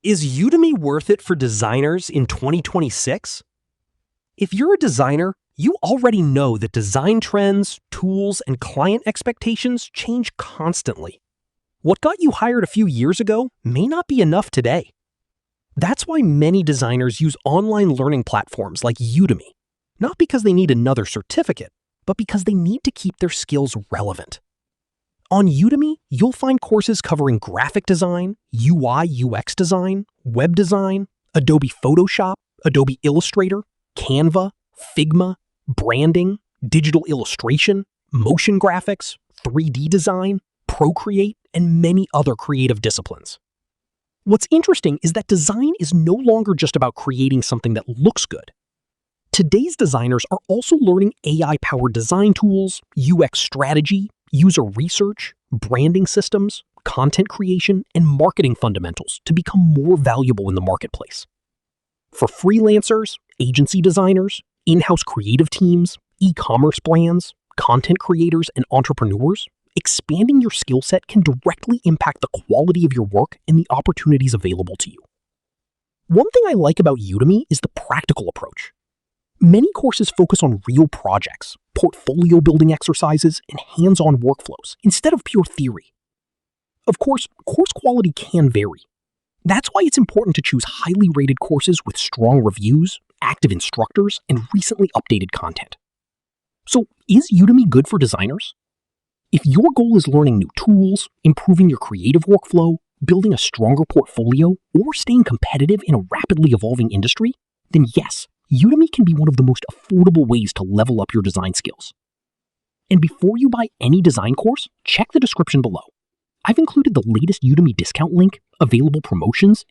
Is Udemy worth it for designers in 2026? If you're a designer, you already know that design trends, tools, and client expectations change constantly. What got you hired a few years ago may not be enough today. That's why many designers use online learning platforms like Udemy, not because they need another certificate, but because they need to keep their skills relevant. On Udemy, you'll find courses covering graphic design, UI/UX design, web design, Adobe Photoshop, Adobe Illustrator, Canva, Figma, branding, digital illustration, motion graphics, 3D design, Procreate, and many other creative disciplines. What's interesting is that design is no longer just about creating something that looks good. Today's designers are also learning AI-powered design tools, UX strategy, user research, branding systems, content creation, and marketing fundamentals to become more valuable in the marketplace. For freelancers, agency designers, in-house creative teams, e-commerce brands, content creators, and entrepreneurs, expanding your skill set can directly impact the quality of your work and the opportunities available to you. One thing I like about Udemy is the practical approach. Many courses focus on real projects, portfolio building exercises, and hands-on workflows instead of pure theory. Of course, course quality can vary. That's why it's important to choose highly rated courses with strong reviews, active instructors, and recently updated content. So, is Udemy good for designers? If your goal is learning new tools, improving your creative workflow, building a stronger portfolio, or staying competitive in a rapidly evolving industry, then yes, Udemy can be one of the most affordable ways to level up your design skills. And before you buy any design course, check the description below. I've included the latest Udemy discount link, available promotions,